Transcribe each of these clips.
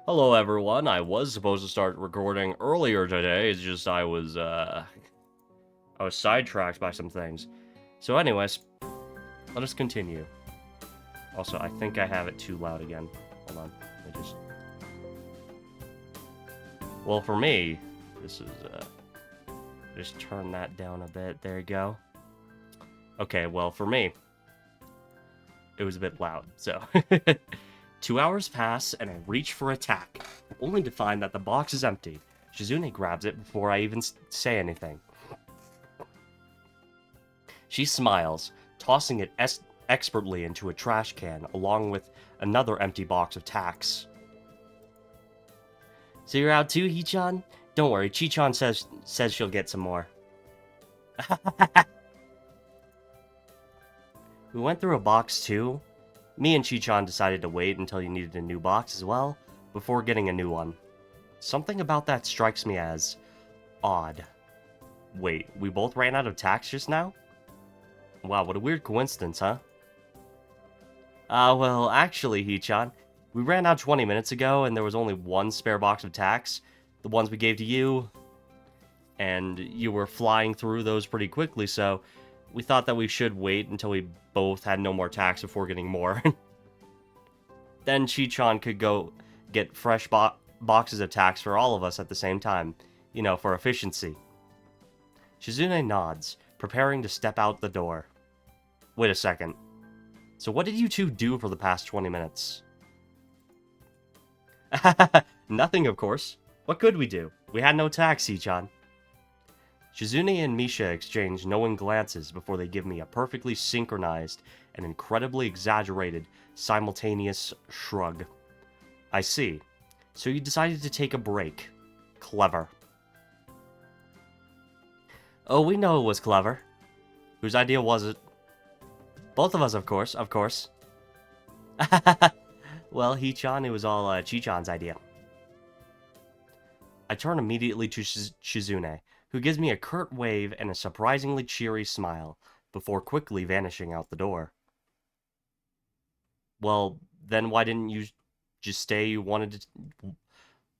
Hello, everyone. I was supposed to start recording earlier today. It's just I was sidetracked by some things. So, anyways, let us continue. Also, I think I have it too loud again. Hold on. I just. Well, for me, this is just turn that down a bit. There you go. Okay. Well, for me, it was a bit loud. So, 2 hours pass, and I reach for attack, only to find that the box is empty. Shizune grabs it before I even say anything. She smiles, tossing it expertly into a trash can, along with another empty box of tacks. So you're out too, Hichan? Don't worry, Chichan says she'll get some more. We went through a box too. Me and Chichan decided to wait until you needed a new box as well, before getting a new one. Something about that strikes me as odd. Wait, we both ran out of tacks just now? Wow, what a weird coincidence, huh? Well, actually, Hichan, we ran out 20 minutes ago, and there was only one spare box of tacks. The ones we gave to you, and you were flying through those pretty quickly, so we thought that we should wait until we both had no more tacks before getting more. Then Chi-chan could go get fresh boxes of tacks for all of us at the same time, you know, for efficiency. Shizune nods, preparing to step out the door. Wait a second. So what did you two do for the past 20 minutes? Nothing, of course. What could we do? We had no tacks, Hichan. Shizune and Misha exchange knowing glances before they give me a perfectly synchronized and incredibly exaggerated simultaneous shrug. I see. So you decided to take a break. Clever. Oh, we know it was clever. Whose idea was it? Both of us, of course, of course. Well, Hichan, it was all Chichan's idea. I turn immediately to Shizune, who gives me a curt wave and a surprisingly cheery smile, before quickly vanishing out the door. Well, then why didn't you just say you wanted to...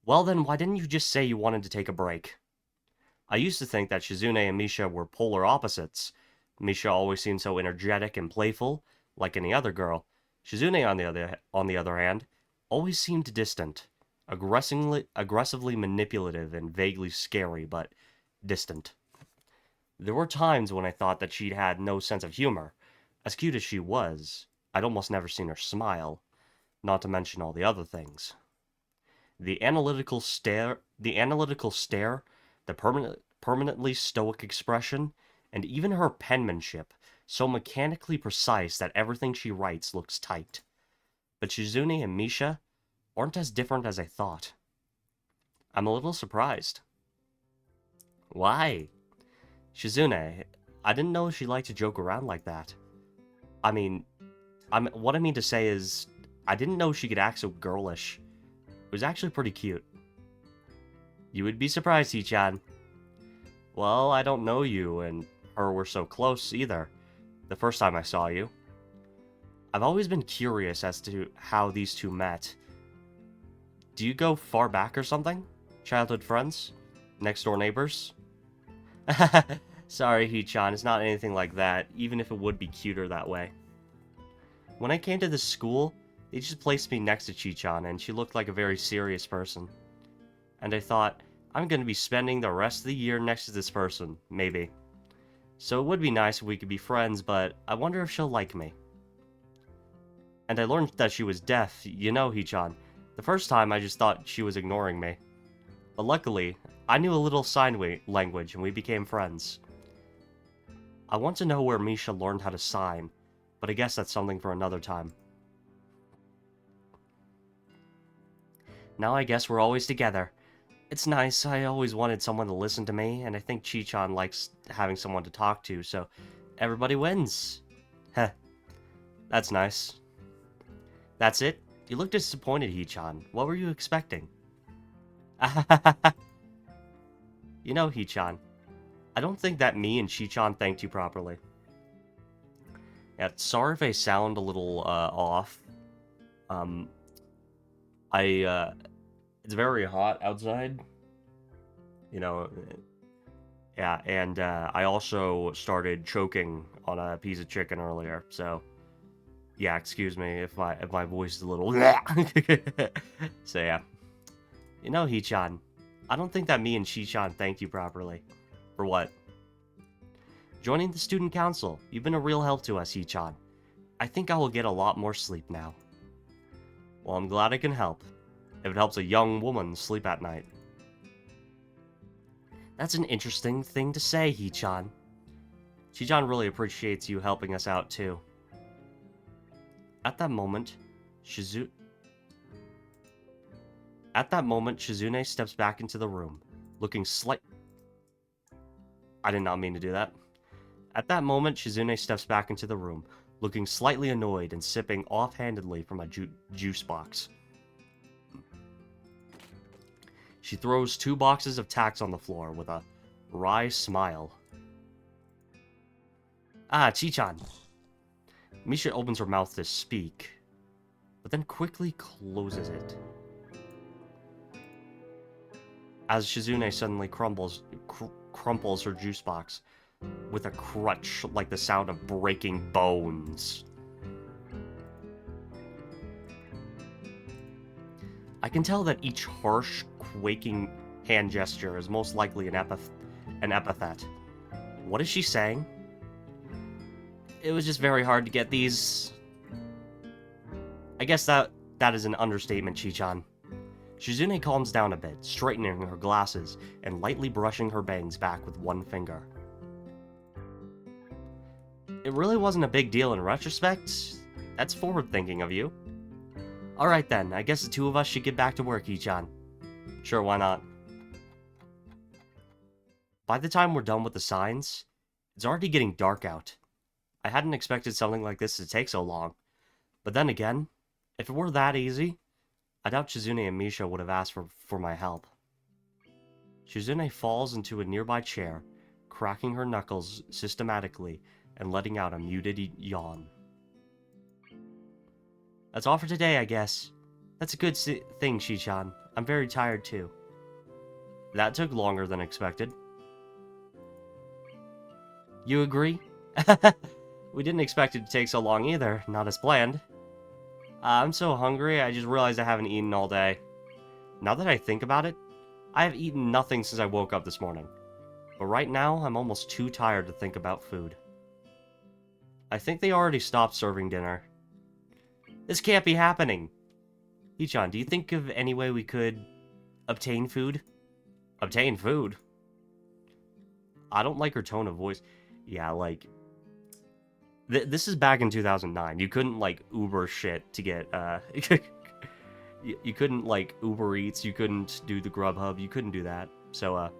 Well, then why didn't you just say you wanted to take a break? I used to think that Shizune and Misha were polar opposites. Misha always seemed so energetic and playful, like any other girl. Shizune, on the other hand, always seemed distant, aggressively manipulative and vaguely scary, but distant. There were times when I thought that she'd had no sense of humor. As cute as she was, I'd almost never seen her smile, not to mention all the other things. The analytical stare, the permanently stoic expression, and even her penmanship, so mechanically precise that everything she writes looks typed. But Shizune and Misha aren't as different as I thought. I'm a little surprised. Why? Shizune, I didn't know she liked to joke around like that. I mean, what I mean to say is, I didn't know she could act so girlish. It was actually pretty cute. You would be surprised, Hichan. Well, I don't know you and her were so close either, the first time I saw you. I've always been curious as to how these two met. Do you go far back or something? Childhood friends? Next door neighbors? Sorry, Hichan, it's not anything like that, even if it would be cuter that way. When I came to this school, they just placed me next to Chichan, and she looked like a very serious person. And I thought, I'm gonna be spending the rest of the year next to this person, maybe. So it would be nice if we could be friends, but I wonder if she'll like me. And I learned that she was deaf, you know, Hichan. The first time I just thought she was ignoring me. But luckily, I knew a little sign language and we became friends. I want to know where Misha learned how to sign, but I guess that's something for another time. Now I guess we're always together. It's nice, I always wanted someone to listen to me, and I think Chi-chan likes having someone to talk to, so everybody wins. Heh, that's nice. That's it? You look disappointed, Hichan. What were you expecting? You know, Hichan, I don't think that me and Chi-chan thanked you properly. Yeah, sorry if I sound a little off. Um, I It's very hot outside. You know, yeah, and I also started choking on a piece of chicken earlier, so yeah, excuse me if my voice is a little so yeah. You know, Hee-chan, I don't think that me and Shi-chan thanked you properly. For what? Joining the student council. You've been a real help to us, Hee-chan. I think I will get a lot more sleep now. Well, I'm glad I can help. If it helps a young woman sleep at night. That's an interesting thing to say, Hee-chan. Shi-chan really appreciates you helping us out, too. At that moment, Shizune steps back into the room, looking I did not mean to do that. At that moment, Shizune steps back into the room, looking slightly annoyed and sipping offhandedly from a juice box. She throws 2 boxes of tacks on the floor with a wry smile. Ah, Chi-chan. Misha opens her mouth to speak, but then quickly closes it. As Shizune suddenly crumples her juice box with a crunch like the sound of breaking bones. I can tell that each harsh, quaking hand gesture is most likely an epithet. What is she saying? It was just very hard to get these. I guess that is an understatement, Chi-chan. Shizune calms down a bit, straightening her glasses and lightly brushing her bangs back with one finger. It really wasn't a big deal in retrospect. That's forward-thinking of you. Alright then, I guess the 2 of us should get back to work, Ichan. Sure, why not? By the time we're done with the signs, it's already getting dark out. I hadn't expected something like this to take so long. But then again, if it were that easy, I doubt Shizune and Misha would have asked for my help. Shizune falls into a nearby chair, cracking her knuckles systematically and letting out a muted yawn. That's all for today, I guess. That's a good thing, Shi-chan. I'm very tired, too. That took longer than expected. You agree? We didn't expect it to take so long either, not as planned. I'm so hungry, I just realized I haven't eaten all day. Now that I think about it, I have eaten nothing since I woke up this morning. But right now, I'm almost too tired to think about food. I think they already stopped serving dinner. This can't be happening. Hee-chan, do you think of any way we could obtain food? Obtain food? I don't like her tone of voice. Yeah, like... This is back in 2009. You couldn't, like, Uber shit to get, you couldn't, like, Uber Eats. You couldn't do the Grubhub. You couldn't do that. So,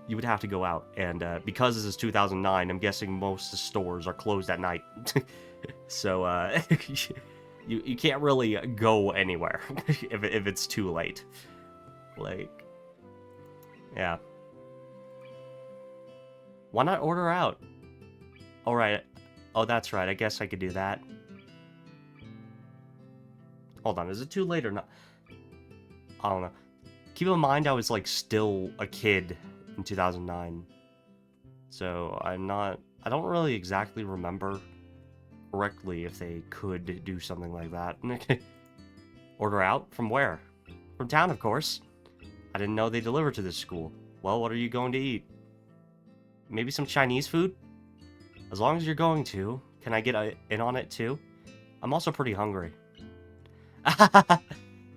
you would have to go out. And, because this is 2009, I'm guessing most stores are closed at night. So, you can't really go anywhere if it's too late. Like, yeah. Why not order out? Alright. Oh, that's right. I guess I could do that. Hold on. Is it too late or not? I don't know. Keep in mind I was, like, still a kid in 2009. So, I don't really exactly remember correctly if they could do something like that. Order out? From where? From town, of course. I didn't know they delivered to this school. Well, what are you going to eat? Maybe some Chinese food? As long as you're going to, can I get in on it too? I'm also pretty hungry.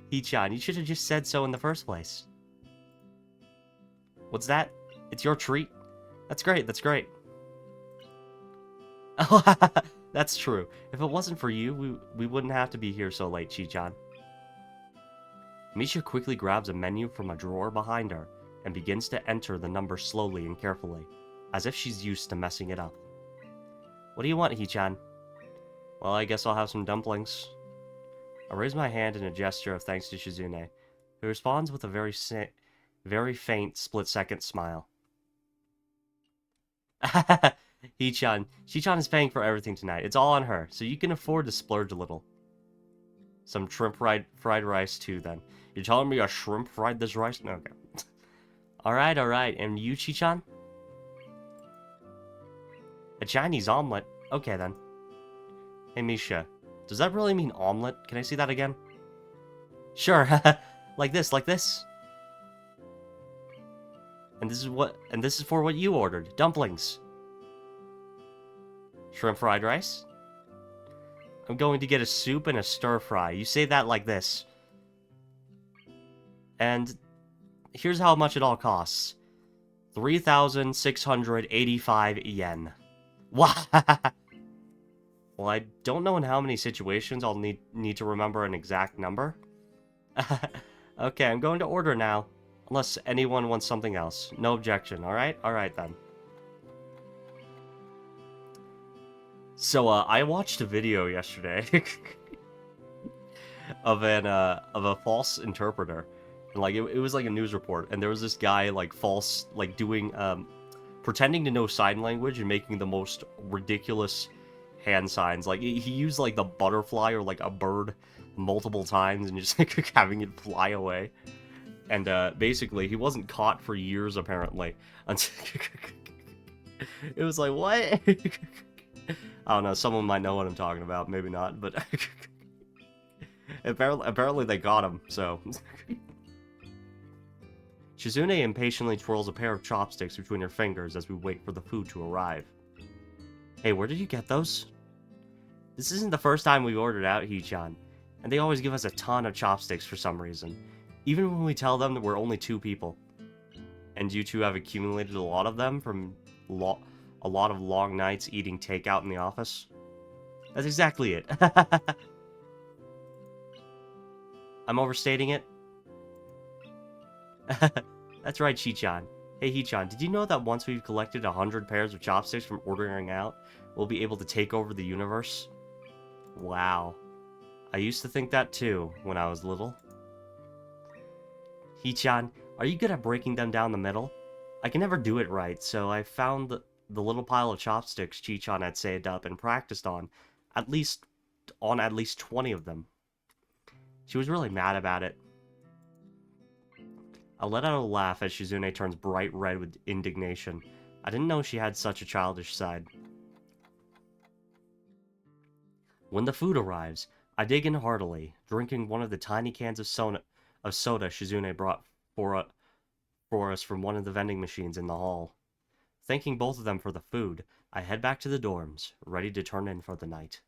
Hee-chan, you should have just said so in the first place. What's that? It's your treat? That's great, that's great. That's true. If it wasn't for you, we wouldn't have to be here so late, Chi-chan. Misha quickly grabs a menu from a drawer behind her and begins to enter the numbers slowly and carefully, as if she's used to messing it up. What do you want, Hee-chan? Well, I guess I'll have some dumplings. I raise my hand in a gesture of thanks to Shizune, who responds with a very faint split-second smile. Hee-chan, Shi-chan is paying for everything tonight. It's all on her, so you can afford to splurge a little. Some shrimp fried rice too, then. You're telling me a shrimp fried this rice? No, okay. Alright, alright. And you, Chi-chan? A Chinese omelet? Okay, then. Hey, Misha. Does that really mean omelet? Can I see that again? Sure. Like this, like this. And this is for what you ordered. Dumplings. Shrimp fried rice? I'm going to get a soup and a stir fry. You say that like this. And here's how much it all costs. 3,685 yen. Wow. Well, I don't know in how many situations I'll need to remember an exact number. Okay, I'm going to order now. Unless anyone wants something else. No objection, alright? Alright then. So, I watched a video yesterday of a false interpreter. And, like, it was like a news report, and there was this guy, like, doing, pretending to know sign language and making the most ridiculous hand signs. Like, he used, like, the butterfly or, like, a bird multiple times and just, like, having it fly away. And, basically, he wasn't caught for years, apparently. Until it was like, what? I don't know, someone might know what I'm talking about, maybe not, but apparently they got him, so. Shizune impatiently twirls a pair of chopsticks between her fingers as we wait for the food to arrive. Hey, where did you get those? This isn't the first time we've ordered out, Hee-chan, and they always give us a ton of chopsticks for some reason, even when we tell them that we're only 2 people. And you two have accumulated a lot of them from a lot of long nights eating takeout in the office? That's exactly it. I'm overstating it? That's right, Chi-chan. Hey, Hee-chan, did you know that once we've collected 100 pairs of chopsticks from ordering out, we'll be able to take over the universe? Wow. I used to think that too, when I was little. Hee-chan, are you good at breaking them down the middle? I can never do it right, so I found the little pile of chopsticks Chi-chan had saved up and practiced on at least 20 of them. She was really mad about it. I let out a laugh as Shizune turns bright red with indignation. I didn't know she had such a childish side. When the food arrives, I dig in heartily, drinking one of the tiny cans of soda Shizune brought for us from one of the vending machines in the hall. Thanking both of them for the food, I head back to the dorms, ready to turn in for the night.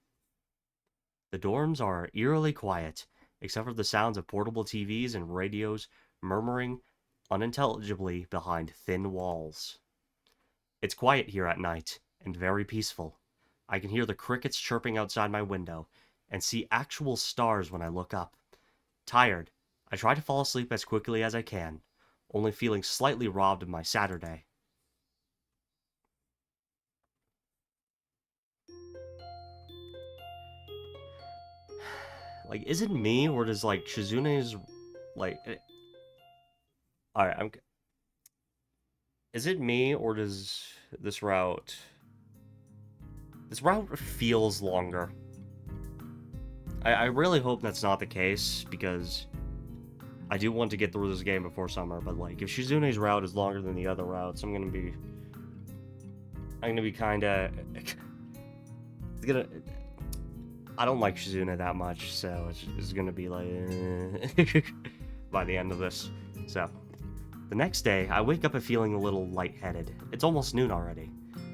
The dorms are eerily quiet, except for the sounds of portable TVs and radios murmuring unintelligibly behind thin walls. It's quiet here at night, and very peaceful. I can hear the crickets chirping outside my window, and see actual stars when I look up. Tired, I try to fall asleep as quickly as I can, only feeling slightly robbed of my Saturday. Like, is it me, or does, like, Shizune's, like... Alright, Is it me, or does this route... This route feels longer. I really hope that's not the case, because I do want to get through this game before summer, but, like, if Shizune's route is longer than the other routes, I'm gonna be kinda... It's gonna... I don't like Shizune that much, so it's gonna be like... by the end of this. So, the next day, I wake up feeling a little lightheaded. It's almost noon already.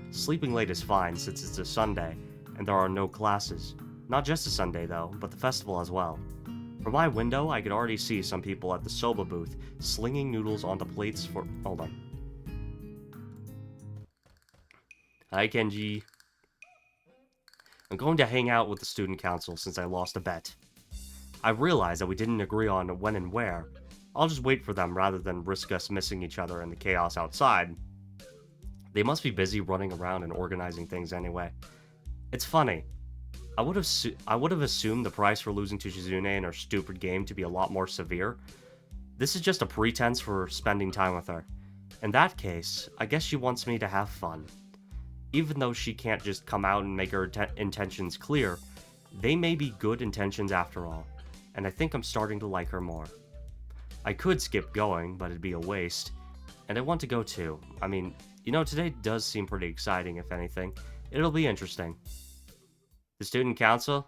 Sleeping late is fine since it's a Sunday, and there are no classes. Not just a Sunday though, but the festival as well. From my window, I could already see some people at the soba booth, slinging noodles onto plates for... Hold on. Hi, Kenji. I'm going to hang out with the student council since I lost a bet. I realize that we didn't agree on when and where. I'll just wait for them rather than risk us missing each other in the chaos outside. They must be busy running around and organizing things anyway. It's funny. I would have assumed the price for losing to Shizune in her stupid game to be a lot more severe. This is just a pretense for spending time with her. In that case, I guess she wants me to have fun. Even though she can't just come out and make her intentions clear, they may be good intentions after all, and I think I'm starting to like her more. I could skip going, but it'd be a waste. And I want to go too. I mean, you know, today does seem pretty exciting, if anything. It'll be interesting. The student council?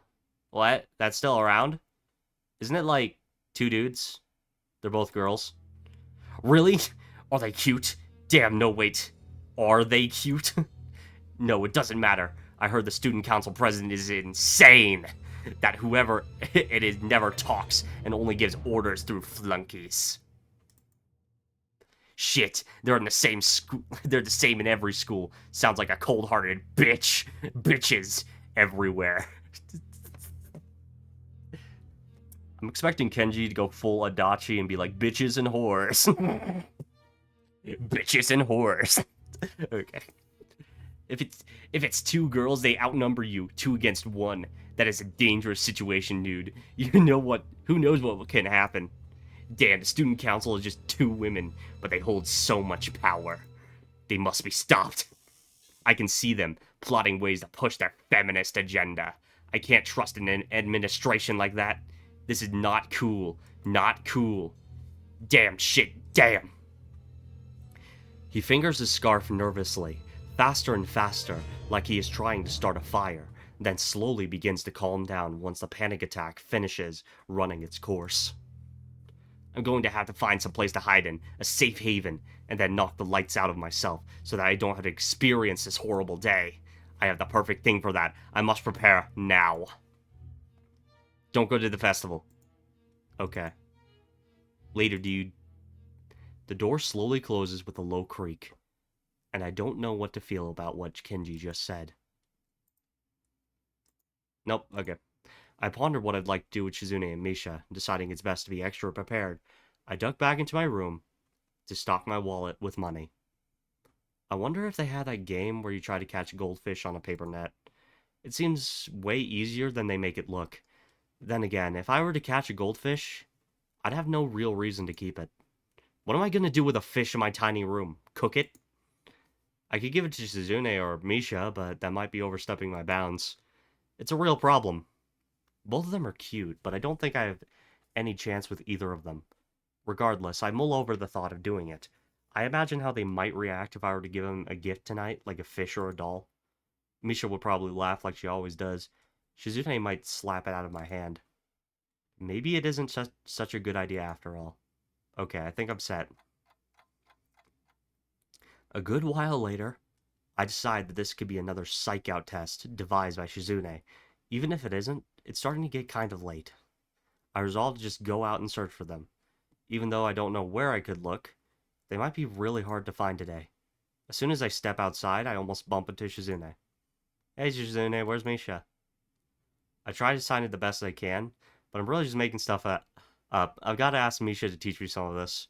What? That's still around? Isn't it like 2 dudes? They're both girls. Really? Are they cute? Damn, no, wait. Are they cute? No, it doesn't matter. I heard the student council president is insane. That whoever it is never talks and only gives orders through flunkies. Shit, they're in the same school. They're the same in every school. Sounds like a cold-hearted bitch. Bitches everywhere. I'm expecting Kenji to go full Adachi and be like, bitches and whores. Bitches and whores. Okay. If it's 2 girls, they outnumber you 2 against 1. That is a dangerous situation, dude. You know what? Who knows what can happen? Damn, the student council is just 2 women, but they hold so much power. They must be stopped. I can see them plotting ways to push their feminist agenda. I can't trust an administration like that. This is not cool. Not cool. Damn shit, damn. He fingers his scarf nervously, faster and faster, like he is trying to start a fire, then slowly begins to calm down once the panic attack finishes running its course. I'm going to have to find some place to hide in, a safe haven, and then knock the lights out of myself so that I don't have to experience this horrible day. I have the perfect thing for that. I must prepare now. Don't go to the festival. Okay. Later, dude. The door slowly closes with a low creak, and I don't know what to feel about what Kenji just said. Nope, okay. I pondered what I'd like to do with Shizune and Misha, deciding it's best to be extra prepared. I ducked back into my room to stock my wallet with money. I wonder if they had that game where you try to catch goldfish on a paper net. It seems way easier than they make it look. Then again, if I were to catch a goldfish, I'd have no real reason to keep it. What am I gonna do with a fish in my tiny room? Cook it? I could give it to Shizune or Misha, but that might be overstepping my bounds. It's a real problem. Both of them are cute, but I don't think I have any chance with either of them. Regardless, I mull over the thought of doing it. I imagine how they might react if I were to give them a gift tonight, like a fish or a doll. Misha would probably laugh like she always does. Shizune might slap it out of my hand. Maybe it isn't such a good idea after all. Okay, I think I'm set. A good while later, I decide that this could be another psych-out test devised by Shizune. Even if it isn't, it's starting to get kind of late. I resolve to just go out and search for them. Even though I don't know where I could look, they might be really hard to find today. As soon as I step outside, I almost bump into Shizune. Hey Shizune, where's Misha? I try to sign it the best I can, but I'm really just making stuff up. I've got to ask Misha to teach me some of this.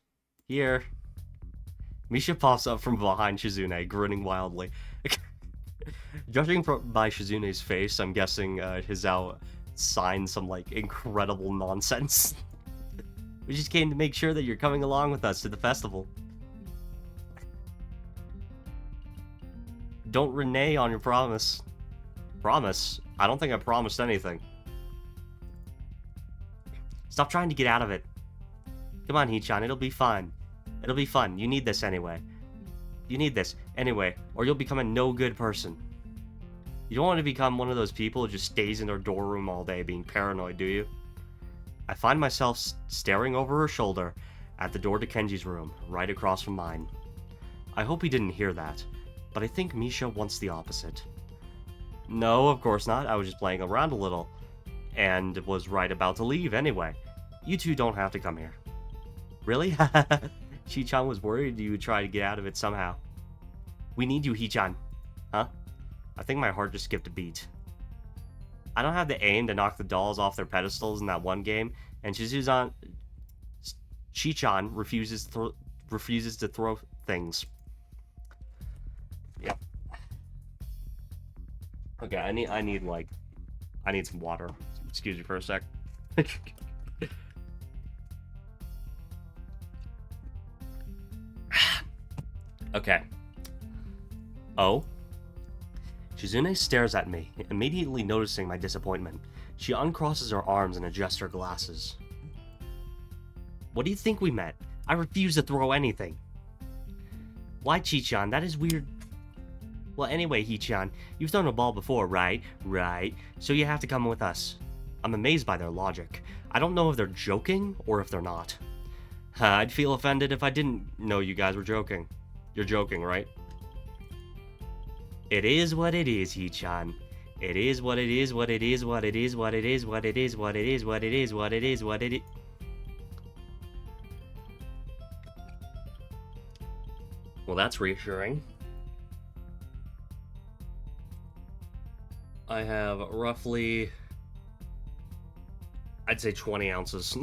Here. Misha pops up from behind Shizune, grinning wildly. Judging by Shizune's face, I'm guessing he's out signed some, like, incredible nonsense. We just came to make sure that you're coming along with us to the festival. Don't renege on your promise. Promise? I don't think I promised anything. Stop trying to get out of it. Come on, Hee-chan, it'll be fun. It'll be fun. You need this anyway. You need this anyway, or you'll become a no-good person. You don't want to become one of those people who just stays in their dorm room all day being paranoid, do you? I find myself staring over her shoulder at the door to Kenji's room, right across from mine. I hope he didn't hear that, but I think Misha wants the opposite. No, of course not. I was just playing around a little, and was right about to leave anyway. You two don't have to come here. Really? Hee-chan was worried you would try to get out of it somehow. We need you, Hee-chan. Huh? I think my heart just skipped a beat. I don't have the aim to knock the dolls off their pedestals in that one game, and Hee-chan refuses to throw things. Yep. Okay, I need some water. Excuse me for a sec. Okay. Oh? Shizune stares at me, immediately noticing my disappointment. She uncrosses her arms and adjusts her glasses. What do you think we meant? I refuse to throw anything. Why, Chi-chan? That is weird. Well, anyway, Hee-chan, you've thrown a ball before, right? Right. So you have to come with us. I'm amazed by their logic. I don't know if they're joking or if they're not. I'd feel offended if I didn't know you guys were joking. You're joking, right? It is what it is, Hee-chan. It is what it is, what it is, what it is, what it is, what it is, what it is, what it is, what it is, what it is. Well, that's reassuring. I have roughly, I'd say 20 ounces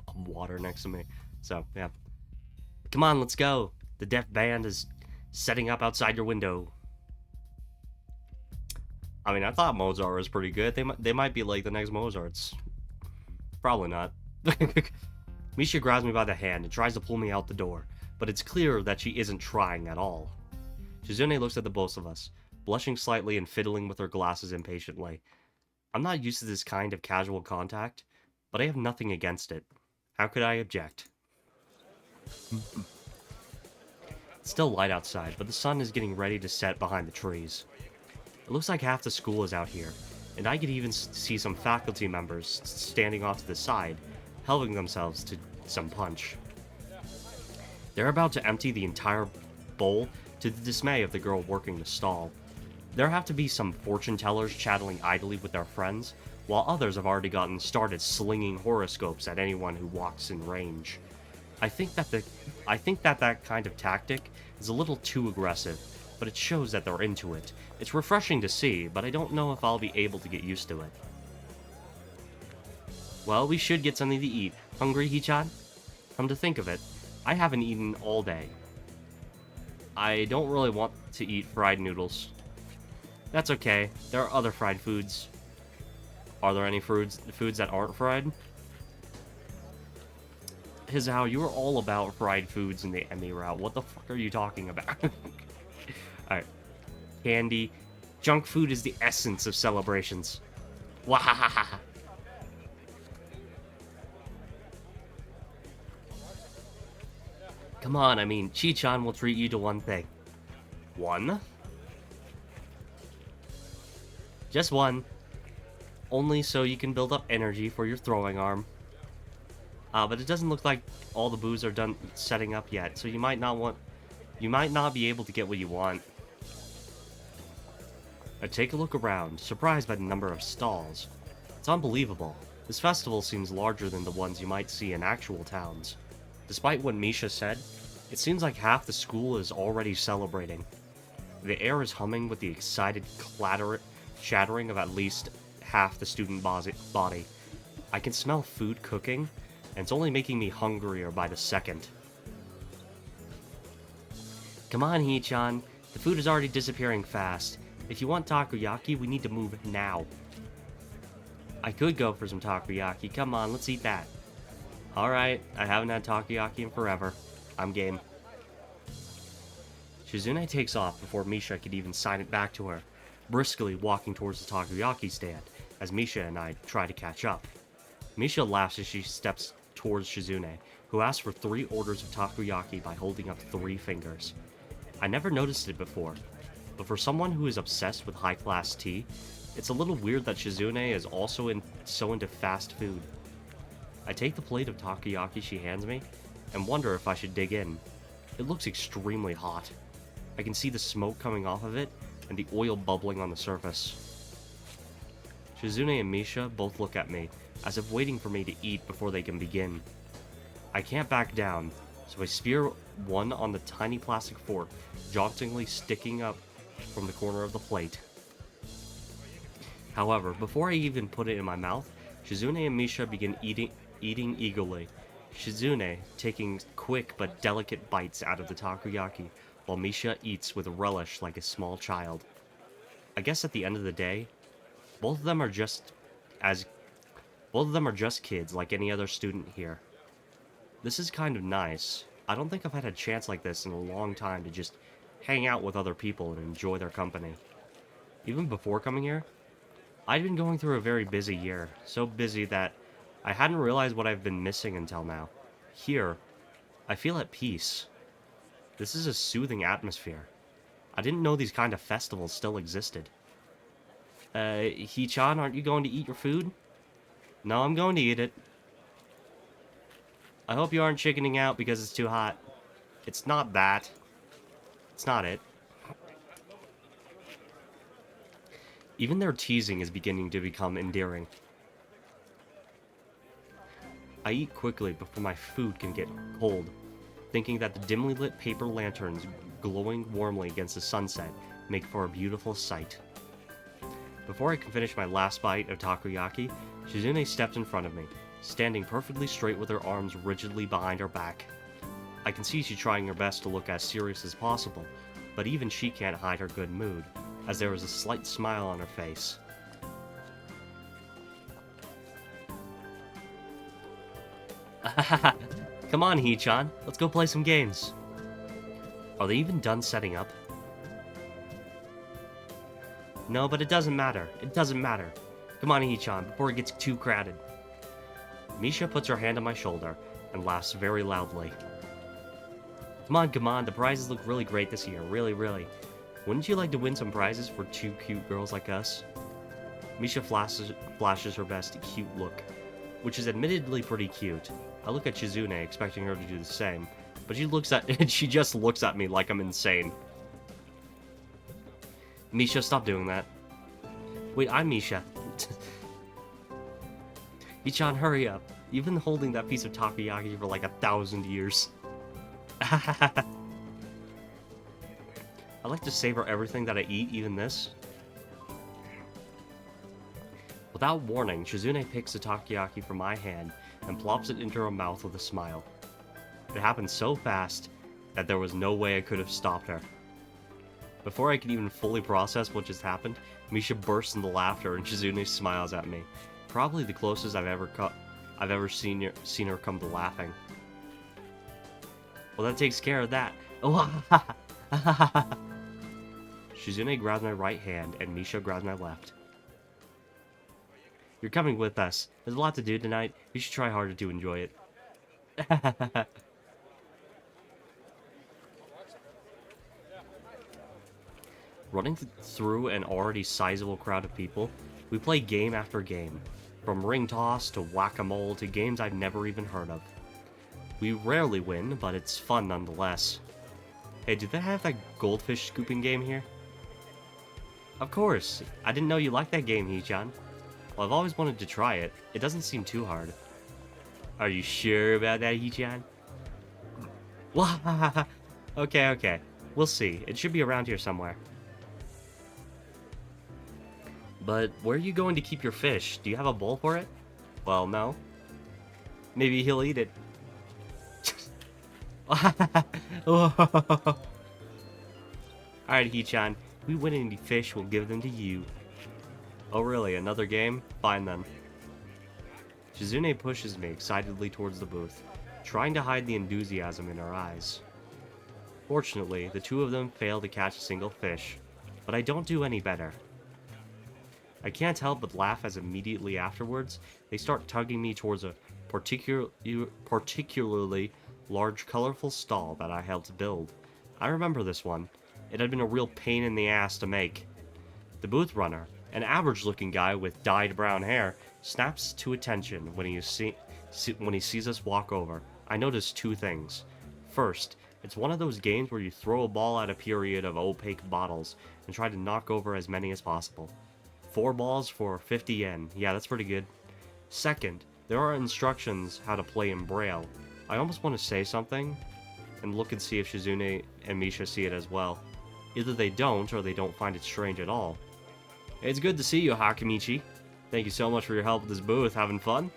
of water next to me. So, yeah. Come on, let's go. The deaf band is setting up outside your window. I mean, I thought Mozart was pretty good. They might be like the next Mozarts. Probably not. Misha grabs me by the hand and tries to pull me out the door, but it's clear that she isn't trying at all. Shizune looks at the both of us, blushing slightly and fiddling with her glasses impatiently. I'm not used to this kind of casual contact, but I have nothing against it. How could I object? It's still light outside, but the sun is getting ready to set behind the trees. It looks like half the school is out here, and I could even see some faculty members standing off to the side, helping themselves to some punch. They're about to empty the entire bowl, to the dismay of the girl working the stall. There have to be some fortune tellers chatting idly with their friends, while others have already gotten started slinging horoscopes at anyone who walks in range. I think that kind of tactic is a little too aggressive, but it shows that they're into it. It's refreshing to see, but I don't know if I'll be able to get used to it. Well, we should get something to eat. Hungry, Hee-chan? Come to think of it, I haven't eaten all day. I don't really want to eat fried noodles. That's okay, there are other fried foods. Are there any foods that aren't fried? Hizao, you were all about fried foods in the Emmy route. What the fuck are you talking about? Alright. Candy. Junk food is the essence of celebrations. Wahahaha. Come on, I mean, Chi-chan will treat you to one thing. One? Just one. Only so you can build up energy for your throwing arm. But it doesn't look like all the booths are done setting up yet, so you might not be able to get what you want. Take a look around, surprised by the number of stalls. It's unbelievable. This festival seems larger than the ones you might see in actual towns. Despite what Misha said, it seems like half the school is already celebrating. The air is humming with the excited chattering of at least half the student body. I can smell food cooking, and it's only making me hungrier by the second. Come on, Hee-chan. The food is already disappearing fast. If you want takoyaki, we need to move now. I could go for some takoyaki. Come on, let's eat that. Alright, I haven't had takoyaki in forever. I'm game. Shizune takes off before Misha could even sign it back to her, briskly walking towards the takoyaki stand, as Misha and I try to catch up. Misha laughs as she steps towards Shizune, who asks for 3 orders of takoyaki by holding up 3 fingers. I never noticed it before, but for someone who is obsessed with high-class tea, it's a little weird that Shizune is also so into fast food. I take the plate of takoyaki she hands me, and wonder if I should dig in. It looks extremely hot. I can see the smoke coming off of it, and the oil bubbling on the surface. Shizune and Misha both look at me, as if waiting for me to eat before they can begin. I can't back down, so I spear one on the tiny plastic fork, jauntily sticking up from the corner of the plate. However, before I even put it in my mouth, Shizune and Misha begin eating eagerly. Shizune taking quick but delicate bites out of the takoyaki, while Misha eats with relish like a small child. I guess at the end of the day, both of them are just kids like any other student here. This is kind of nice. I don't think I've had a chance like this in a long time to just hang out with other people and enjoy their company. Even before coming here, I'd been going through a very busy year, so busy that I hadn't realized what I've been missing until now. Here, I feel at peace. This is a soothing atmosphere. I didn't know these kind of festivals still existed. Hee-chan, aren't you going to eat your food? No, I'm going to eat it. I hope you aren't chickening out because it's too hot. It's not that. It's not it. Even their teasing is beginning to become endearing. I eat quickly before my food can get cold, thinking that the dimly lit paper lanterns glowing warmly against the sunset make for a beautiful sight. Before I can finish my last bite of takoyaki, Shizune stepped in front of me, standing perfectly straight with her arms rigidly behind her back. I can see she's trying her best to look as serious as possible, but even she can't hide her good mood, as there is a slight smile on her face. Come on, Hee-chan, let's go play some games. Are they even done setting up? No, but it doesn't matter. It doesn't matter. Come on, Hee-chan, before it gets too crowded. Misha puts her hand on my shoulder and laughs very loudly. Come on, the prizes look really great this year, really, really. Wouldn't you like to win some prizes for two cute girls like us? Misha flashes her best cute look, which is admittedly pretty cute. I look at Shizune, expecting her to do the same, but she just looks at me like I'm insane. Misha, stop doing that. Wait, I'm Misha. Hee-chan, hurry up. You've been holding that piece of takoyaki for like 1,000 years. I like to savor everything that I eat, even this. Without warning, Shizune picks the takoyaki from my hand and plops it into her mouth with a smile. It happened so fast that there was no way I could have stopped her. Before I can even fully process what just happened, Misha bursts into laughter and Shizune smiles at me. Probably the closest I've ever seen her come to laughing. Well, that takes care of that. Oh, Shizune grabs my right hand and Misha grabs my left. You're coming with us. There's a lot to do tonight. You should try harder to enjoy it. Running through an already sizable crowd of people, we play game after game. From ring toss to whack-a-mole to games I've never even heard of. We rarely win, but it's fun nonetheless. Hey, do they have that goldfish scooping game here? Of course! I didn't know you liked that game, Hee-chan. Well, I've always wanted to try it. It doesn't seem too hard. Are you sure about that, Hee-chan? Okay. We'll see. It should be around here somewhere. But where are you going to keep your fish? Do you have a bowl for it? Well, no. Maybe he'll eat it. Alright, Hee-chan. If we win any fish, we'll give them to you. Oh really, another game? Fine then. Shizune pushes me excitedly towards the booth, trying to hide the enthusiasm in her eyes. Fortunately, the two of them fail to catch a single fish, but I don't do any better. I can't help but laugh as immediately afterwards, they start tugging me towards a particularly large colorful stall that I helped build. I remember this one. It had been a real pain in the ass to make. The booth runner, an average-looking guy with dyed brown hair, snaps to attention when he sees us walk over. I notice two things. First, it's one of those games where you throw a ball at a period of opaque bottles and try to knock over as many as possible. 4 balls for 50 yen. Yeah, that's pretty good. Second, there are instructions how to play in Braille. I almost want to say something and look and see if Shizune and Misha see it as well. Either they don't, or they don't find it strange at all. It's good to see you, Hakamichi. Thank you so much for your help with this booth. Having fun?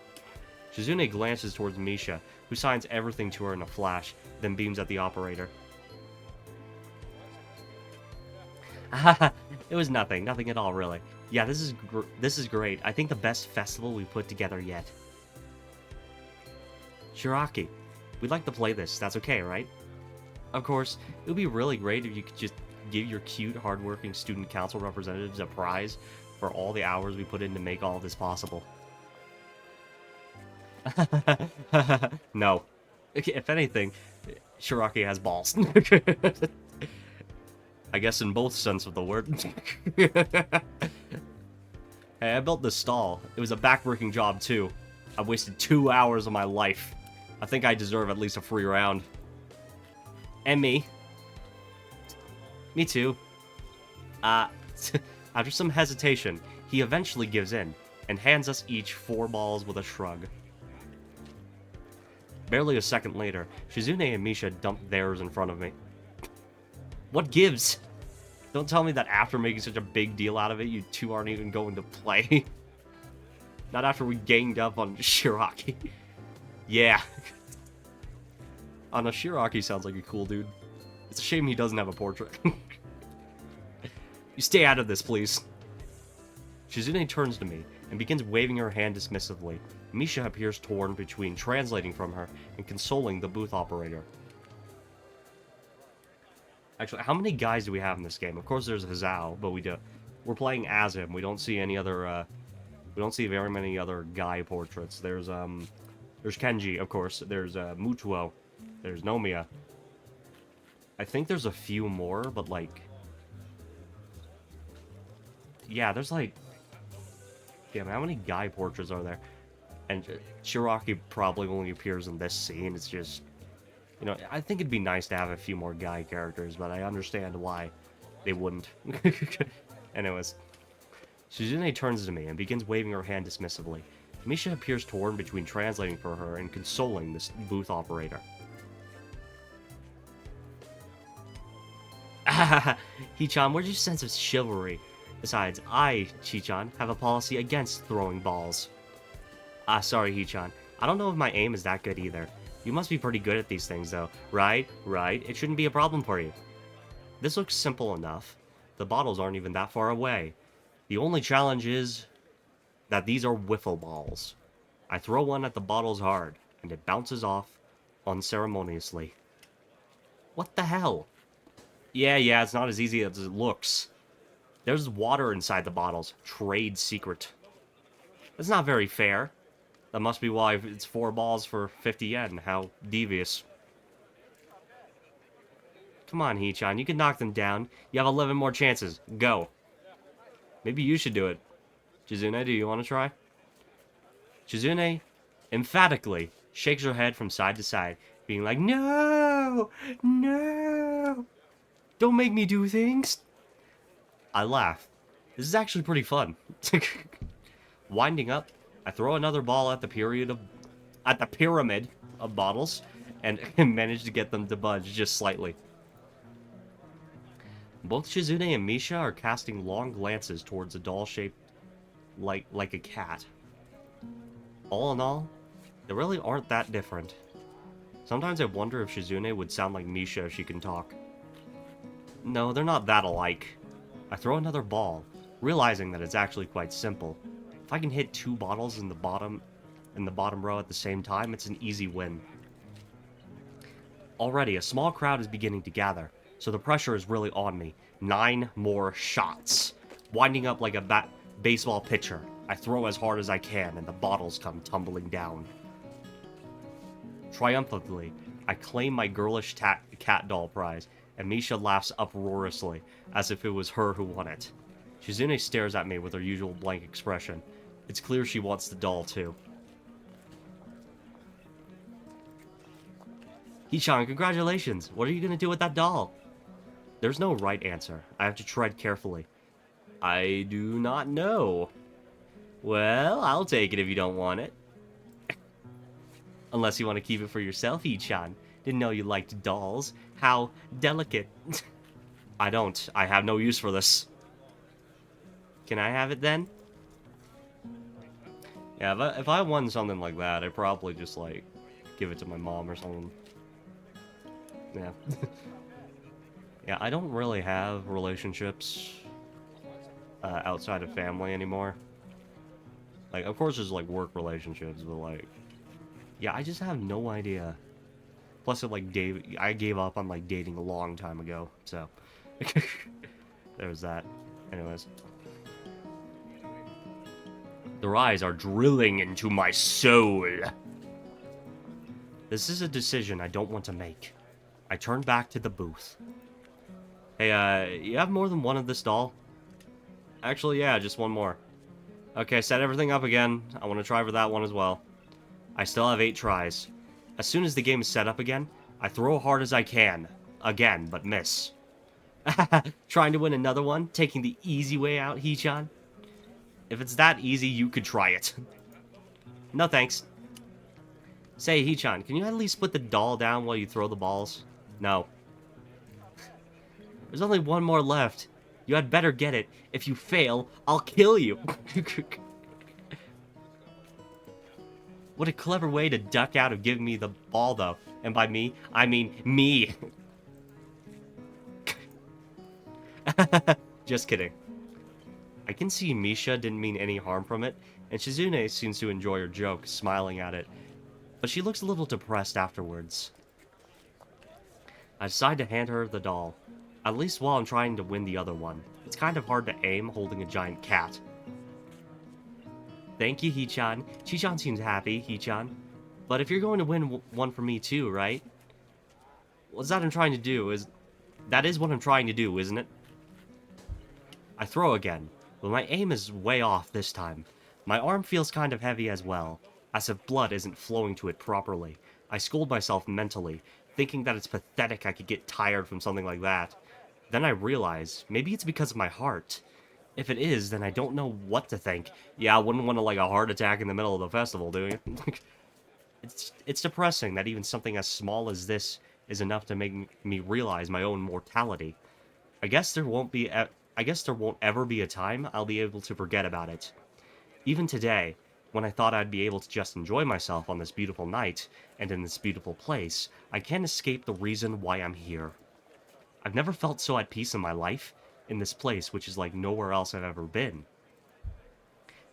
Shizune glances towards Misha, who signs everything to her in a flash, then beams at the operator. It was nothing at all, really. Yeah, this is great. I think the best festival we've put together yet. Shiraki, we'd like to play this. That's okay, right? Of course, it would be really great if you could just give your cute, hardworking student council representatives a prize for all the hours we put in to make all of this possible. No. If anything, Shiraki has balls. I guess in both sense of the word. Hey, I built this stall. It was a backbreaking job, too. I wasted 2 hours of my life. I think I deserve at least a free round. And me. Me too. After some hesitation, he eventually gives in, and hands us each 4 balls with a shrug. Barely a second later, Shizune and Misha dump theirs in front of me. What gives? Don't tell me that after making such a big deal out of it, you two aren't even going to play. Not after we ganged up on Shiraki. Yeah. Oh no, Shiraki sounds like a cool dude. It's a shame he doesn't have a portrait. You stay out of this, please. Shizune turns to me and begins waving her hand dismissively. Misha appears torn between translating from her and consoling the booth operator. Actually, how many guys do we have in this game? Of course, there's Hazao, but we're playing as him. We don't see any other. We don't see very many other guy portraits. There's Kenji, of course. There's Mutuo. There's Nomiya. I think there's a few more, but like, yeah, there's like, damn, how many guy portraits are there? And Shiraki probably only appears in this scene. It's just, you know, I think it'd be nice to have a few more guy characters, but I understand why they wouldn't. Anyways, Shizune turns to me and begins waving her hand dismissively. Misha appears torn between translating for her and consoling this booth operator. Hichan, where's your sense of chivalry? Besides, I, Chichan, have a policy against throwing balls. Sorry, Hichan. I don't know if my aim is that good either. You must be pretty good at these things, though. Right? It shouldn't be a problem for you. This looks simple enough. The bottles aren't even that far away. The only challenge is that these are wiffle balls. I throw one at the bottles hard, and it bounces off unceremoniously. What the hell? Yeah, it's not as easy as it looks. There's water inside the bottles. Trade secret. That's not very fair. That must be why it's 4 balls for 50 yen. How devious. Come on, Hichan. You can knock them down. You have 11 more chances. Go. Maybe you should do it. Chizune, do you want to try? Chizune emphatically shakes her head from side to side, being like, No! No! Don't make me do things! I laugh. This is actually pretty fun. Winding up, I throw another ball at the pyramid of bottles and manage to get them to budge just slightly. Both Shizune and Misha are casting long glances towards a doll shaped like a cat. All in all, they really aren't that different. Sometimes I wonder if Shizune would sound like Misha if she can talk. No, they're not that alike. I throw another ball, realizing that it's actually quite simple. If I can hit 2 bottles in the bottom row at the same time, it's an easy win. Already, a small crowd is beginning to gather, so the pressure is really on me. 9 more shots. Winding up like a baseball pitcher, I throw as hard as I can, and the bottles come tumbling down. Triumphantly, I claim my girlish cat doll prize, and Misha laughs uproariously, as if it was her who won it. Shizune stares at me with her usual blank expression. It's clear she wants the doll, too. Hichan, congratulations! What are you gonna do with that doll? There's no right answer. I have to tread carefully. I do not know. Well, I'll take it if you don't want it. Unless you want to keep it for yourself, Hichan. Didn't know you liked dolls. How delicate. I don't. I have no use for this. Can I have it then? Yeah, if I won something like that, I'd probably just, like, give it to my mom or something. Yeah. Yeah, I don't really have relationships outside of family anymore. Like, of course there's, like, work relationships, but, like, yeah, I just have no idea. Plus, I gave up on, like, dating a long time ago, so. There's that. Anyways. Their eyes are drilling into my soul. This is a decision I don't want to make. I turn back to the booth. Hey, you have more than one of this doll? Actually, yeah, just one more. Okay, set everything up again. I want to try for that one as well. I still have 8 tries. As soon as the game is set up again, I throw hard as I can. Again, but miss. Trying to win another one? Taking the easy way out, Hee-chan? If it's that easy, you could try it. No thanks. Say, Hee-chan, can you at least put the doll down while you throw the balls? No. There's only one more left. You had better get it. If you fail, I'll kill you. What a clever way to duck out of giving me the ball, though. And by me, I mean me. Just kidding. I can see Misha didn't mean any harm from it, and Shizune seems to enjoy her joke, smiling at it. But she looks a little depressed afterwards. I decide to hand her the doll. At least while I'm trying to win the other one. It's kind of hard to aim holding a giant cat. Thank you, Hee-chan. Chi-chan seems happy, Hee-chan. But if you're going to win one for me too, right? What's that I'm trying to do? That is what I'm trying to do, isn't it? I throw again, but my aim is way off this time. My arm feels kind of heavy as well, as if blood isn't flowing to it properly. I scold myself mentally, thinking that it's pathetic I could get tired from something like that. Then I realize, maybe it's because of my heart. If it is, then I don't know what to think. Yeah, I wouldn't want a heart attack in the middle of the festival, do you? It's depressing that even something as small as this is enough to make me realize my own mortality. I guess there won't ever be a time I'll be able to forget about it. Even today, when I thought I'd be able to just enjoy myself on this beautiful night, and in this beautiful place, I can't escape the reason why I'm here. I've never felt so at peace in my life, in this place which is like nowhere else I've ever been.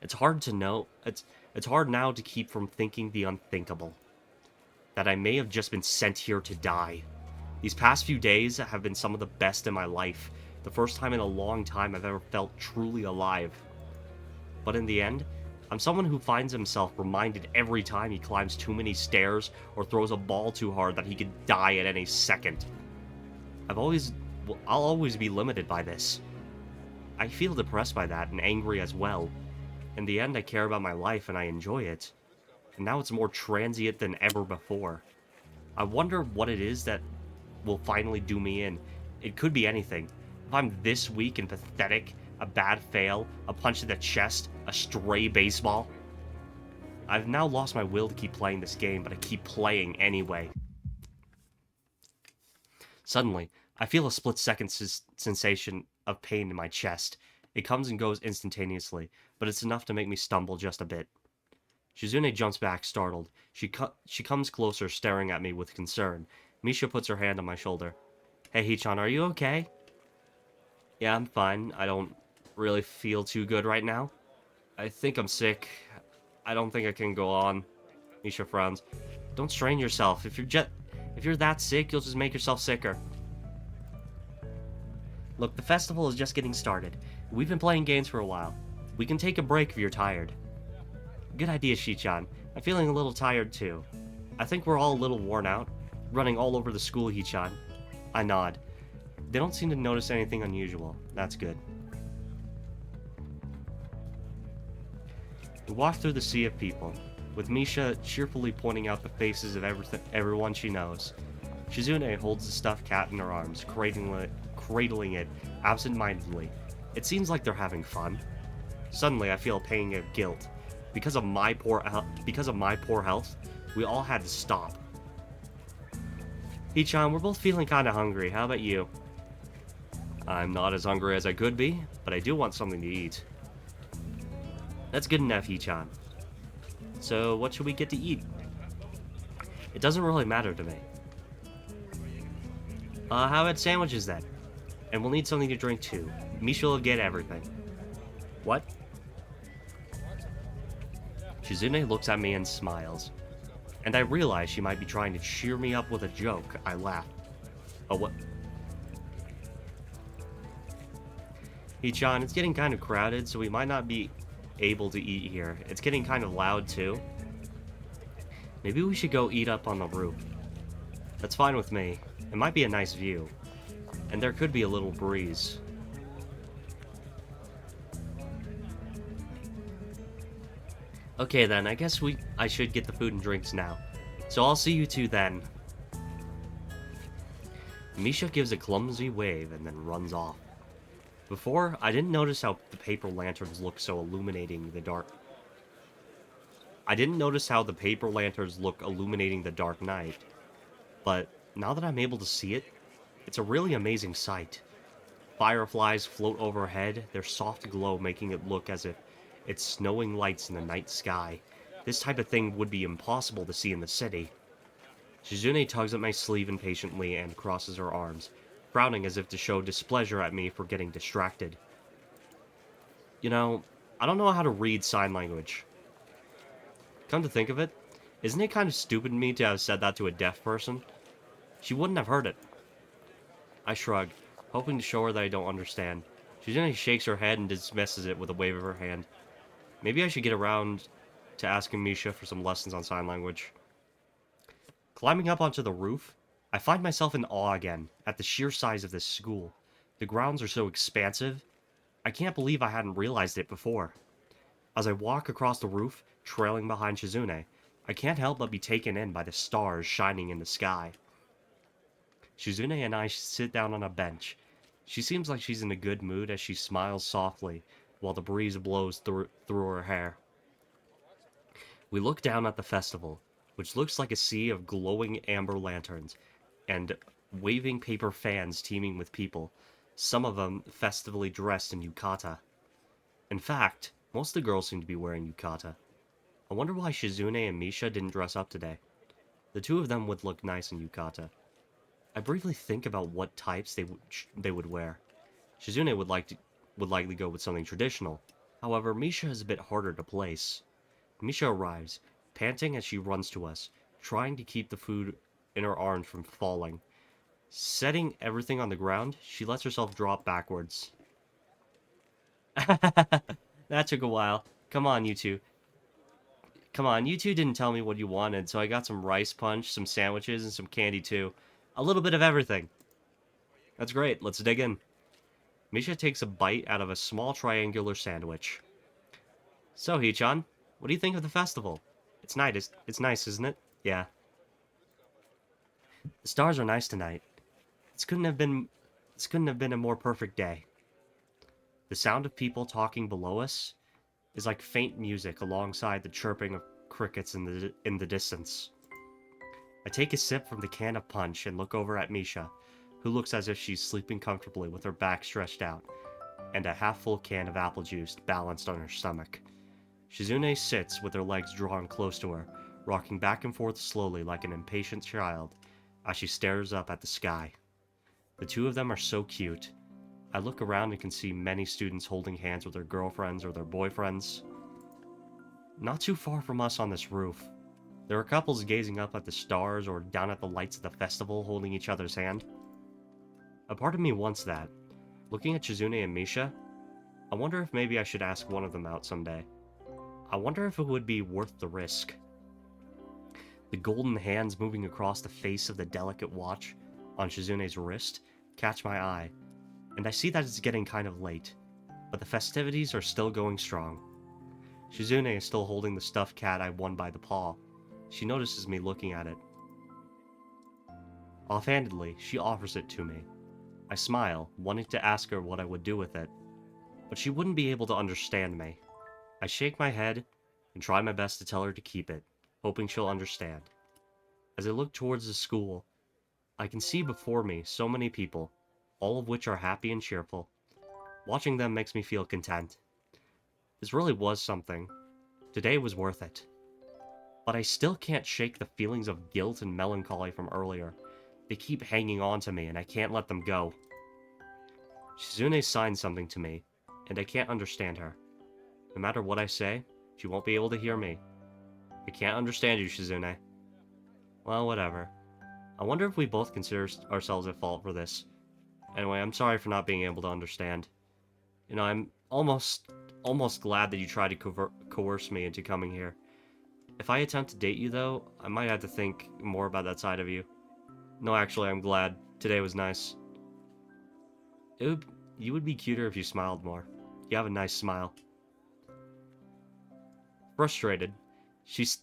It's hard now to keep from thinking the unthinkable. That I may have just been sent here to die. These past few days have been some of the best in my life, the first time in a long time I've ever felt truly alive. But in the end, I'm someone who finds himself reminded every time he climbs too many stairs or throws a ball too hard that he could die at any second. I'll always be limited by this. I feel depressed by that and angry as well. In the end, I care about my life and I enjoy it. And now it's more transient than ever before. I wonder what it is that will finally do me in. It could be anything. If I'm this weak and pathetic, a bad fail, a punch to the chest, a stray baseball. I've now lost my will to keep playing this game, but I keep playing anyway. Suddenly, I feel a split-second sensation of pain in my chest. It comes and goes instantaneously, but it's enough to make me stumble just a bit. Shizune jumps back, startled. She comes closer, staring at me with concern. Misha puts her hand on my shoulder. Hey, Hee-chan, are you okay? Yeah, I'm fine. I don't really feel too good right now. I think I'm sick. I don't think I can go on. Misha frowns. Don't strain yourself. If you're that sick, you'll just make yourself sicker. Look, the festival is just getting started. We've been playing games for a while. We can take a break if you're tired. Good idea, Shi-chan. I'm feeling a little tired too. I think we're all a little worn out. Running all over the school, Hee-chan. I nod. They don't seem to notice anything unusual. That's good. We walk through the sea of people, with Misha cheerfully pointing out the faces of everyone she knows. Shizune holds the stuffed cat in her arms, cradling it absent-mindedly. It seems like they're having fun. Suddenly, I feel a pang of guilt. Because of my poor health, we all had to stop. Hee-chan, we're both feeling kinda hungry. How about you? I'm not as hungry as I could be, but I do want something to eat. That's good enough, Hee-chan. So, what should we get to eat? It doesn't really matter to me. How about sandwiches then? And we'll need something to drink too. Misha will get everything. What? Shizune looks at me and smiles. And I realize she might be trying to cheer me up with a joke. I laugh. Oh, what? Hee-chan, it's getting kind of crowded, so we might not be able to eat here. It's getting kind of loud, too. Maybe we should go eat up on the roof. That's fine with me. It might be a nice view. And there could be a little breeze. Okay then, I guess I should get the food and drinks now. So I'll see you two then. Misha gives a clumsy wave and then runs off. Before, I didn't notice how the paper lanterns look so illuminating the dark. I didn't notice how the paper lanterns look illuminating the dark night. But now that I'm able to see it, it's a really amazing sight. Fireflies float overhead, their soft glow making it look as if it's snowing lights in the night sky. This type of thing would be impossible to see in the city. Shizune tugs at my sleeve impatiently and crosses her arms, frowning as if to show displeasure at me for getting distracted. You know, I don't know how to read sign language. Come to think of it, isn't it kind of stupid of me to have said that to a deaf person? She wouldn't have heard it. I shrug, hoping to show her that I don't understand. Shizune shakes her head and dismisses it with a wave of her hand. Maybe I should get around to asking Misha for some lessons on sign language. Climbing up onto the roof, I find myself in awe again at the sheer size of this school. The grounds are so expansive, I can't believe I hadn't realized it before. As I walk across the roof, trailing behind Shizune, I can't help but be taken in by the stars shining in the sky. Shizune and I sit down on a bench. She seems like she's in a good mood as she smiles softly while the breeze blows through her hair. We look down at the festival, which looks like a sea of glowing amber lanterns and waving paper fans teeming with people, some of them festively dressed in yukata. In fact, most of the girls seem to be wearing yukata. I wonder why Shizune and Misha didn't dress up today. The two of them would look nice in yukata. I briefly think about what types they would wear. Shizune would likely go with something traditional. However, Misha is a bit harder to place. Misha arrives, panting as she runs to us, trying to keep the food in her arms from falling. Setting everything on the ground, she lets herself drop backwards. That took a while. Come on, you two. Come on, you two didn't tell me what you wanted, so I got some rice punch, some sandwiches, and some candy too. A little bit of everything. That's great, let's dig in. Misha takes a bite out of a small triangular sandwich. So, Hee-chan, what do you think of the festival? It's nice, isn't it? Yeah. The stars are nice tonight. This couldn't have been a more perfect day. The sound of people talking below us is like faint music alongside the chirping of crickets in the distance. I take a sip from the can of punch and look over at Misha, who looks as if she's sleeping comfortably with her back stretched out, and a half-full can of apple juice balanced on her stomach. Shizune sits with her legs drawn close to her, rocking back and forth slowly like an impatient child as she stares up at the sky. The two of them are so cute. I look around and can see many students holding hands with their girlfriends or their boyfriends. Not too far from us on this roof, there are couples gazing up at the stars or down at the lights of the festival holding each other's hand. A part of me wants that. Looking at Shizune and Misha, I wonder if maybe I should ask one of them out someday. I wonder if it would be worth the risk. The golden hands moving across the face of the delicate watch on Shizune's wrist catch my eye, and I see that it's getting kind of late, but the festivities are still going strong. Shizune is still holding the stuffed cat I won by the paw. She notices me looking at it. Offhandedly, she offers it to me. I smile, wanting to ask her what I would do with it, but she wouldn't be able to understand me. I shake my head and try my best to tell her to keep it, hoping she'll understand. As I look towards the school, I can see before me so many people, all of which are happy and cheerful. Watching them makes me feel content. This really was something. Today was worth it. But I still can't shake the feelings of guilt and melancholy from earlier. They keep hanging on to me and I can't let them go. Shizune signs something to me, and I can't understand her. No matter what I say, she won't be able to hear me. I can't understand you, Shizune. Well, whatever. I wonder if we both consider ourselves at fault for this. Anyway, I'm sorry for not being able to understand. You know, I'm almost glad that you tried to coerce me into coming here. If I attempt to date you, though, I might have to think more about that side of you. No, actually, I'm glad. Today was nice. It would, you would be cuter if you smiled more. You have a nice smile. Frustrated, she's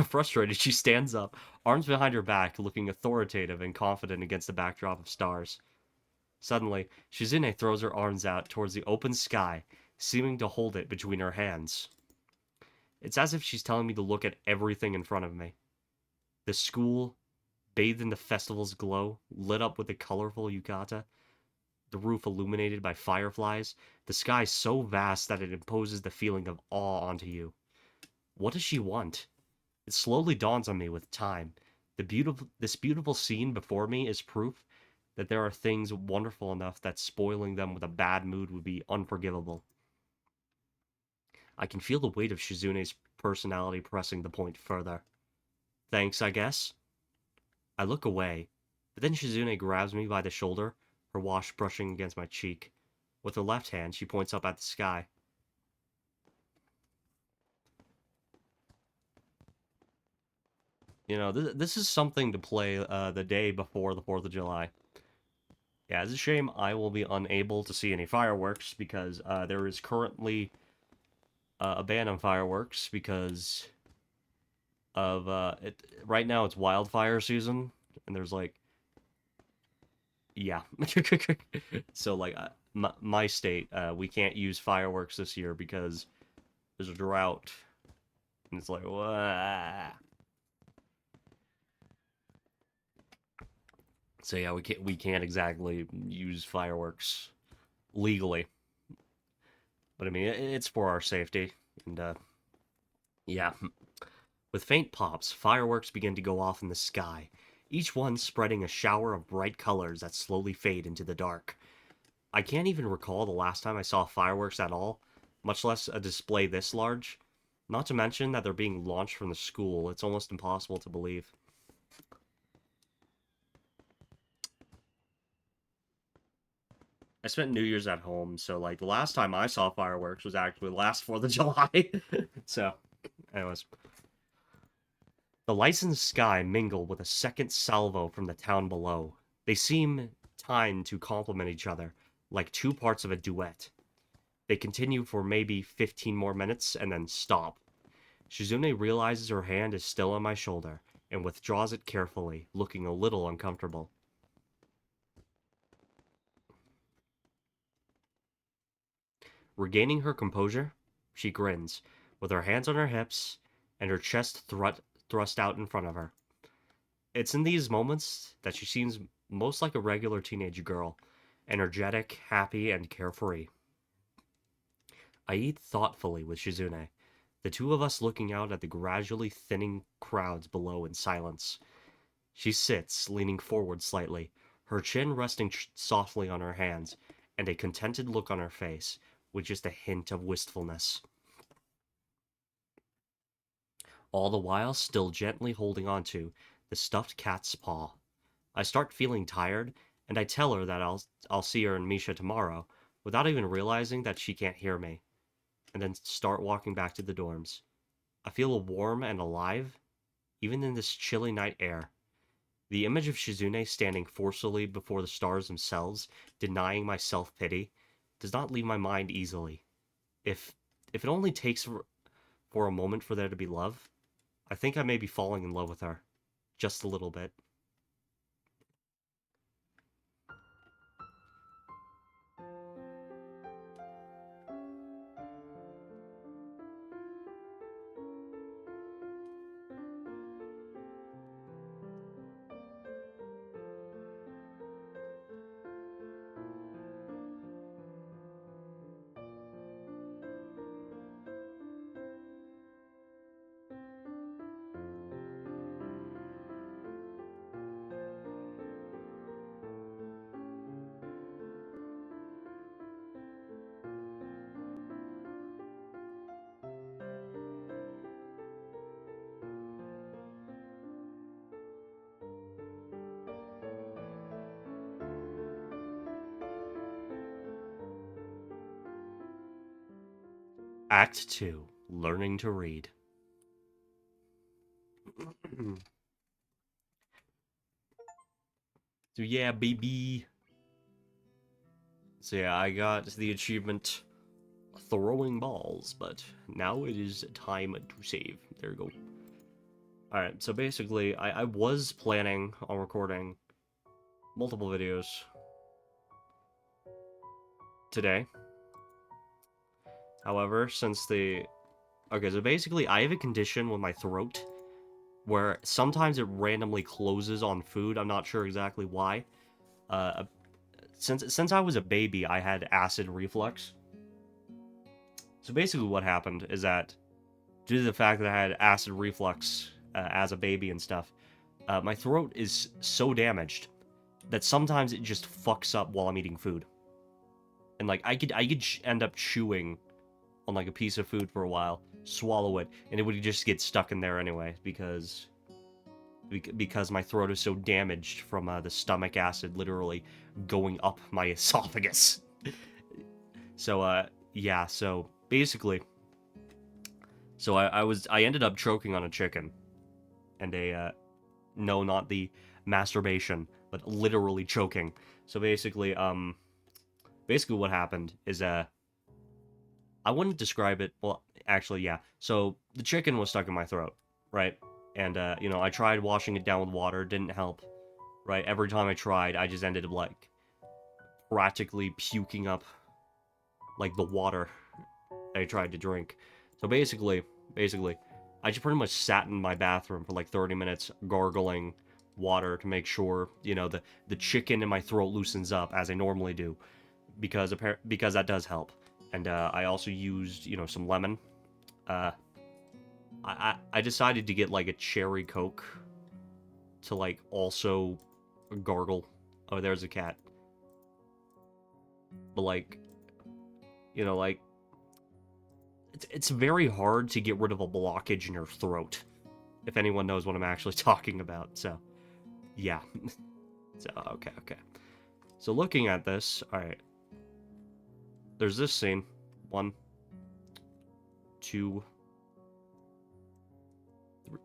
frustrated. She stands up, arms behind her back, looking authoritative and confident against the backdrop of stars. Suddenly, Shizune throws her arms out towards the open sky, seeming to hold it between her hands. It's as if she's telling me to look at everything in front of me. The school, bathed in the festival's glow, lit up with a colorful yukata, the roof illuminated by fireflies, the sky so vast that it imposes the feeling of awe onto you. What does she want? It slowly dawns on me with time. This beautiful scene before me is proof that there are things wonderful enough that spoiling them with a bad mood would be unforgivable. I can feel the weight of Shizune's personality pressing the point further. Thanks, I guess. I look away, but then Shizune grabs me by the shoulder, her wash brushing against my cheek. With her left hand, she points up at the sky. You know, this is something to play the day before the 4th of July. Yeah, it's a shame I will be unable to see any fireworks because there is currently a ban on fireworks because of it. Right now, it's wildfire season, and there's like, yeah. So like, my state, we can't use fireworks this year because there's a drought, and it's like, wah. So yeah, we can't exactly use fireworks legally, but I mean it's for our safety, and yeah. With faint pops, fireworks begin to go off in the sky, each one spreading a shower of bright colors that slowly fade into the dark. I can't even recall the last time I saw fireworks at all, much less a display this large. Not to mention that they're being launched from the school. It's almost impossible to believe. I spent New Year's at home, so like the last time I saw fireworks was actually last 4th of July. So, anyways, the lights in the sky mingle with a second salvo from the town below. They seem timed to complement each other, like two parts of a duet. They continue for maybe 15 more minutes and then stop. Shizune realizes her hand is still on my shoulder and withdraws it carefully, looking a little uncomfortable. Regaining her composure, she grins, with her hands on her hips and her chest thrust out in front of her. It's in these moments that she seems most like a regular teenage girl, energetic, happy, and carefree. I eat thoughtfully with Shizune, the two of us looking out at the gradually thinning crowds below in silence. She sits, leaning forward slightly, her chin resting softly on her hands, and a contented look on her face, with just a hint of wistfulness. All the while still gently holding onto the stuffed cat's paw. I start feeling tired, and I tell her that I'll see her and Misha tomorrow, without even realizing that she can't hear me, and then start walking back to the dorms. I feel warm and alive, even in this chilly night air. The image of Shizune standing forcefully before the stars themselves, denying my self-pity, does not leave my mind easily. If if it only takes for a moment for there to be love, I think I may be falling in love with her. Just a little bit. Act 2. Learning to read. So yeah, baby. So yeah, I got the achievement throwing balls, but now it is time to save. There we go. Alright, so basically, I was planning on recording multiple videos today. However, since the... Okay, so basically, I have a condition with my throat where sometimes it randomly closes on food. I'm not sure exactly why. Since I was a baby, I had acid reflux. So basically what happened is that, due to the fact that I had acid reflux as a baby and stuff, my throat is so damaged that sometimes it just fucks up while I'm eating food. And like I could end up chewing on like a piece of food for a while, swallow it, and it would just get stuck in there anyway because my throat is so damaged from the stomach acid literally going up my esophagus. So yeah, so basically, so I ended up choking on a chicken, and no, not the masturbation, but literally choking. So basically what happened is I wouldn't describe it. Well, actually, yeah. So the chicken was stuck in my throat, right? And you know, I tried washing it down with water, didn't help, right? Every time I tried, I just ended up like practically puking up like the water I tried to drink. So basically, I just pretty much sat in my bathroom for like 30 minutes gargling water to make sure, you know, the chicken in my throat loosens up as I normally do, because that does help. And I also used, you know, some lemon. Uh, I decided to get like a cherry Coke to like also gargle. Oh, there's a cat. But like, you know, like it's very hard to get rid of a blockage in your throat, if anyone knows what I'm actually talking about. So, yeah. So okay. So looking at this, all right. There's this scene. 1, 2, 3.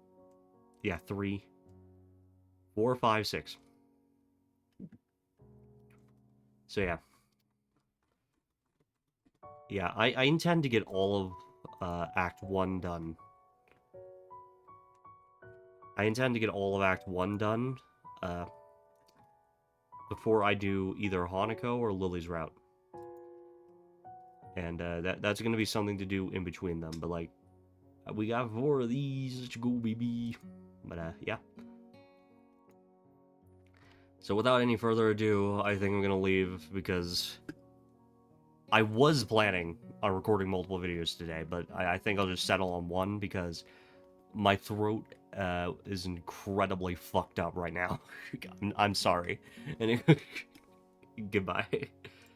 Yeah, 3, 4, 5, 6. So yeah. Yeah, I intend to get all of Act 1 done. I intend to get all of Act 1 done before I do either Hanako or Lily's route. And that's going to be something to do in between them. But, like, we got 4 of these. Let's go, baby. But, yeah. So without any further ado, I think I'm going to leave because I was planning on recording multiple videos today, but I think I'll just settle on one because my throat is incredibly fucked up right now. I'm sorry. Anyway, goodbye.